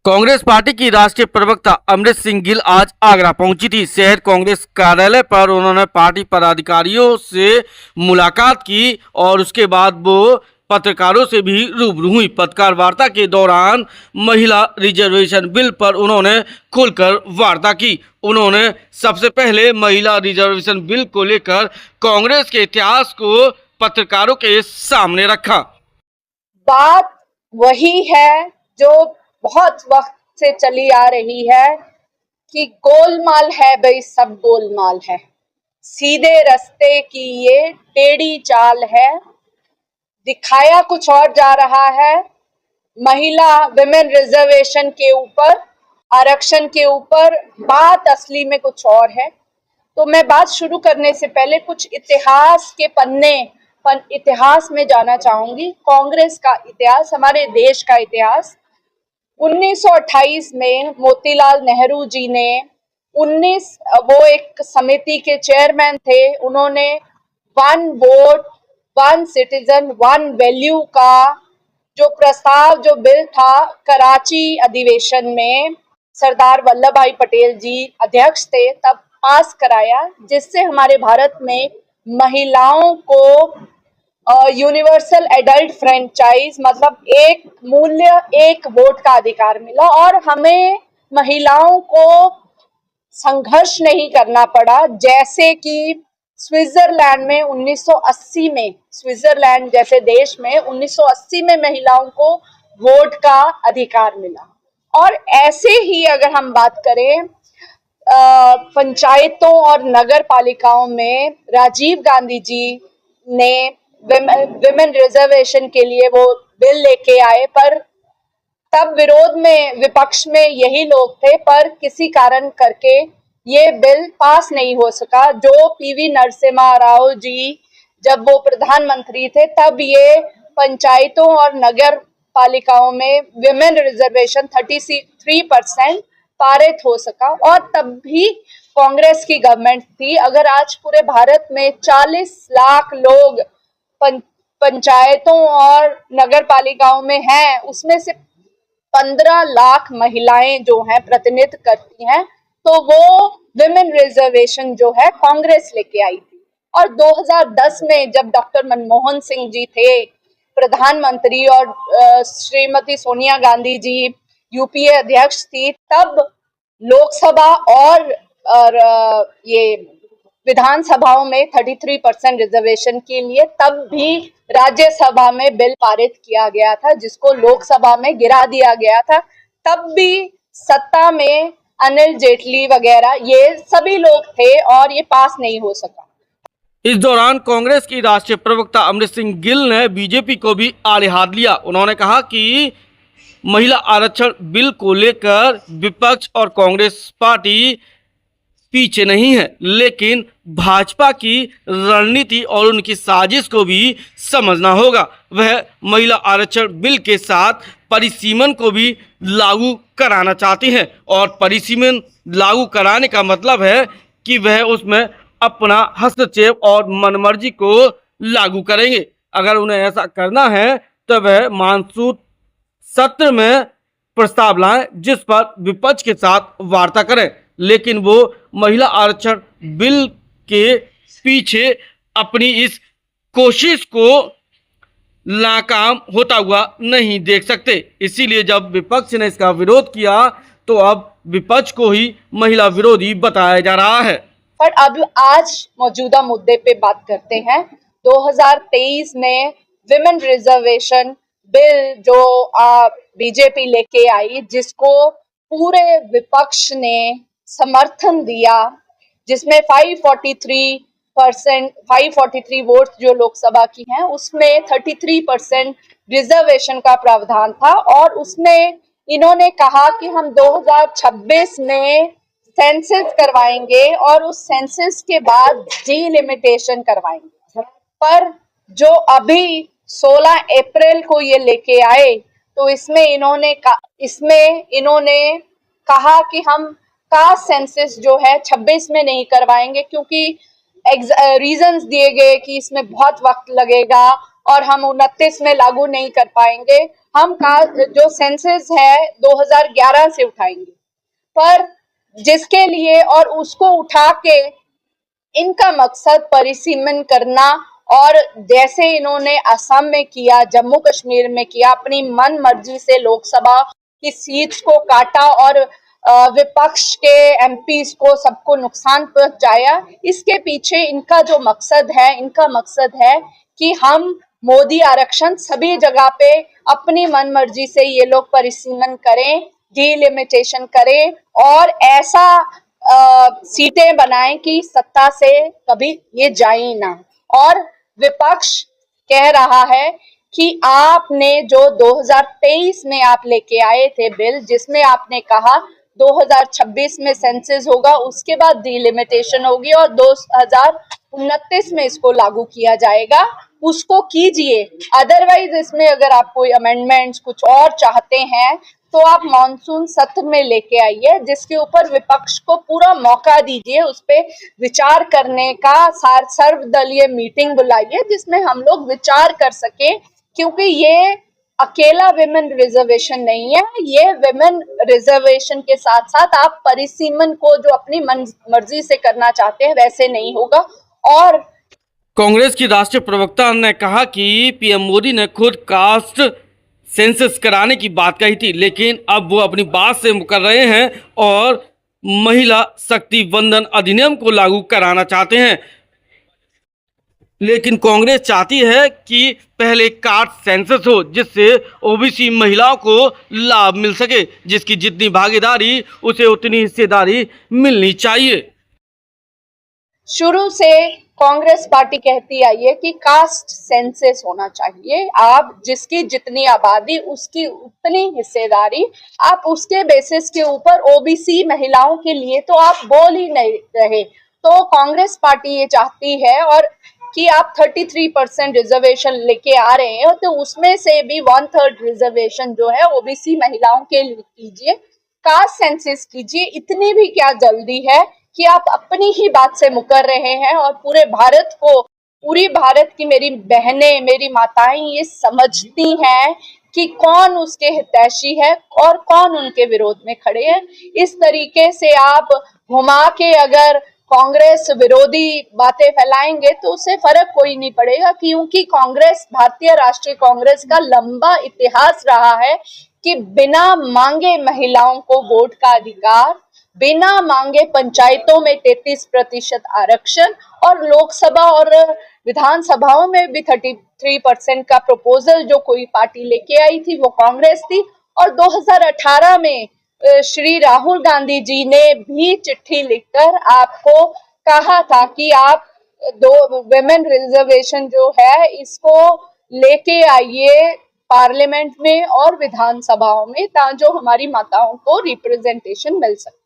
Congress party की राष्ट्रीय प्रवक्ता अमृत सिंह गिल आज आगरा पहुंची थी। शहर कांग्रेस कार्यालय पर उन्होंने पार्टी पदाधिकारियों से मुलाकात की और उसके बाद वो पत्रकारों से भी रूबरू हुई। पत्रकार वार्ता के दौरान महिला रिजर्वेशन बिल पर उन्होंने खुलकर वार्ता की। उन्होंने सबसे पहले महिला रिजर्वेशन बिल को लेकर कांग्रेस के इतिहास को पत्रकारों के सामने रखा। बात वही है जो बहुत वक्त से चली आ रही है कि गोलमाल है भाई, सब गोलमाल है। सीधे रास्ते की ये टेढ़ी चाल है, दिखाया कुछ और जा रहा है। महिला विमेन रिजर्वेशन के ऊपर, आरक्षण के ऊपर बात असली में कुछ और है। तो मैं बात शुरू करने से पहले कुछ इतिहास के इतिहास में जाना चाहूंगी। कांग्रेस का इतिहास, हमारे देश का इतिहास। 1928 में मोतीलाल नेहरू जी ने वो एक समिति के चेयरमैन थे। उन्होंने 1 वोट 1 सिटीजन 1 वैल्यू का जो प्रस्ताव, जो बिल था, कराची अधिवेशन में सरदार वल्लभ भाई पटेल जी अध्यक्ष थे, तब पास कराया, जिससे हमारे भारत में महिलाओं को यूनिवर्सल एडल्ट फ्रेंचाइज, मतलब एक मूल्य एक वोट का अधिकार मिला और हमें महिलाओं को संघर्ष नहीं करना पड़ा। जैसे कि स्विट्जरलैंड में 1980 में, स्विट्जरलैंड जैसे देश में 1980 में महिलाओं को वोट का अधिकार मिला। और ऐसे ही अगर हम बात करें पंचायतों और नगर पालिकाओं में, राजीव गांधी जी ने विमेन रिजर्वेशन के लिए वो बिल लेके आए, पर तब विरोध में, विपक्ष में यही लोग थे, पर किसी कारण करके ये बिल पास नहीं हो सका। जो पीवी नरसिम्हा राव जी जब वो प्रधानमंत्री थे, तब ये पंचायतों और नगर पालिकाओं में विमेन रिजर्वेशन 33% पारित हो सका और तब भी कांग्रेस की गवर्नमेंट थी। अगर आज पूरे भारत में 40 लाख लोग पंचायतों और नगर पालिकाओं में हैं, उसमें से 15 लाख महिलाएं जो हैं प्रतिनिधित्व करती हैं, तो वो विमेन रिजर्वेशन जो है कांग्रेस लेके आई थी। और 2010 में जब डॉक्टर मनमोहन सिंह जी थे प्रधानमंत्री और श्रीमती सोनिया गांधी जी यूपीए अध्यक्ष थी, तब लोकसभा और ये विधानसभाओं में 33% रिजर्वेशन के लिए तब भी राज्यसभा में बिल पारित किया गया था, जिसको लोकसभा में गिरा दिया गया था। तब भी सत्ता में अनिल जेटली वगैरह ये सभी लोग थे और ये पास नहीं हो सका। इस दौरान कांग्रेस की राष्ट्रीय प्रवक्ता अमृत सिंह गिल ने बीजेपी को भी आड़े हाथ लिया। उन्होंने कहा कि महिला आरक्षण बिल को लेकर विपक्ष और कांग्रेस पार्टी पीछे नहीं है, लेकिन भाजपा की रणनीति और उनकी साजिश को भी समझना होगा। वह महिला आरक्षण बिल के साथ परिसीमन को भी लागू कराना चाहती हैं और परिसीमन लागू कराने का मतलब है कि वह उसमें अपना हस्तक्षेप और मनमर्जी को लागू करेंगे। अगर उन्हें ऐसा करना है तो वह मानसून सत्र में प्रस्ताव लाएं, जिस पर विपक्ष के साथ वार्ता करें, लेकिन वो महिला आरक्षण बिल के पीछे अपनी इस कोशिश को नाकाम होता हुआ नहीं देख सकते। इसीलिए जब विपक्ष ने इसका विरोध किया तो अब विपक्ष को ही महिला विरोधी बताया जा रहा है। पर अब आज मौजूदा मुद्दे पे बात करते हैं। 2023 में विमेन रिजर्वेशन बिल जो बीजेपी लेके आई, जिसको पूरे विपक्ष ने समर्थन दिया, जिसमें 543 वोट जो लोकसभा की हैं, उसमें 33% रिजर्वेशन का प्रावधान था। और उसमें इन्होंने कहा कि हम 2026 में सेंसस करवाएंगे और उस सेंसस के बाद डिलिमिटेशन करवाएंगे। पर जो अभी 16 अप्रैल को ये लेके आए, तो इसमें इन्होंने कहा कि हम कास्ट सेंसस जो है 26 में नहीं करवाएंगे, क्योंकि रीजंस दिए गए कि इसमें बहुत वक्त लगेगा और हम 29 में लागू नहीं कर पाएंगे। हम जो सेंसस है 2011 से उठाएंगे, पर जिसके लिए और उसको उठा के इनका मकसद परिसीमन करना, और जैसे इन्होंने असम में किया, जम्मू कश्मीर में किया, अपनी मन मर्जी से लोकसभा की सीट्स को काटा और विपक्ष के एमपीज को सबको नुकसान पहुंचाया। इसके पीछे इनका जो मकसद है, इनका मकसद है कि हम मोदी आरक्षण सभी जगह पे अपनी मन मर्जी से ये लोग परिसीमन करें, डिलिमिटेशन करें और ऐसा सीटें बनाएं कि सत्ता से कभी ये जाए ना। और विपक्ष कह रहा है कि आपने जो 2023 में आप लेके आए थे बिल, जिसमें आपने कहा 2026 में सेंसस होगा, उसके बाद डिलिमिटेशन होगी और 2029 में इसको लागू किया जाएगा, उसको कीजिए। अदरवाइज इसमें अगर आप कोई अमेंडमेंट्स कुछ और चाहते हैं तो आप मॉनसून सत्र में लेके आइए, जिसके ऊपर विपक्ष को पूरा मौका दीजिए, उस पर विचार करने का सर्वदलीय मीटिंग बुलाइए जिसमें हम लोग विचार कर सके, क्योंकि ये अकेला विमेन रिजर्वेशन नहीं है, ये विमेन रिजर्वेशन के साथ साथ आप परिसीमन को जो अपनी मर्जी से करना चाहते हैं वैसे नहीं होगा। और कांग्रेस की राष्ट्रीय प्रवक्ता ने कहा कि पीएम मोदी ने खुद कास्ट सेंसस कराने की बात कही थी, लेकिन अब वो अपनी बात से मुकर रहे हैं और महिला शक्ति वंदन अधिनियम को लागू कराना चाहते हैं। लेकिन कांग्रेस चाहती है कि पहले कास्ट सेंसस हो, जिससे ओबीसी महिलाओं को लाभ मिल सके, जिसकी जितनी भागीदारी उसे उतनी हिस्सेदारी मिलनी चाहिए। शुरू से कांग्रेस पार्टी कहती आई है कि कास्ट सेंसस होना चाहिए, आप जिसकी जितनी आबादी उसकी उतनी हिस्सेदारी, आप उसके बेसिस के ऊपर ओबीसी महिलाओं के लिए तो आप बोल ही नहीं रहे। तो कांग्रेस पार्टी ये चाहती है और कि आप 33% रिजर्वेशन लेके आ रहे हैं, तो उसमें से भी 1/3 रिजर्वेशन जो है ओबीसी महिलाओं के लिए कीजिए, कास्ट सेंसस कीजिए। इतनी भी क्या जल्दी है कि आप अपनी ही बात से मुकर रहे हैं और पूरे भारत को, पूरी भारत की मेरी बहनें, मेरी माताएं ये समझती हैं कि कौन उसके हितैषी है और कौन उनके विरोध में खड़े हैं। इस तरीके से आप घुमा के अगर कांग्रेस विरोधी बातें फैलाएंगे तो उससे फर्क कोई नहीं पड़ेगा, क्योंकि कांग्रेस, भारतीय राष्ट्रीय कांग्रेस का लंबा इतिहास रहा है कि बिना मांगे महिलाओं को वोट का अधिकार, बिना मांगे पंचायतों में 33% आरक्षण और लोकसभा और विधानसभाओं में भी 33% का प्रपोजल जो कोई पार्टी लेके आई थी वो कांग्रेस थी। और 2018 में श्री राहुल गांधी जी ने भी चिट्ठी लिखकर आपको कहा था कि आप दो विमेन रिजर्वेशन जो है इसको लेके आइए पार्लियामेंट में और विधानसभाओं में, ताकि जो हमारी माताओं को रिप्रेजेंटेशन मिल सके।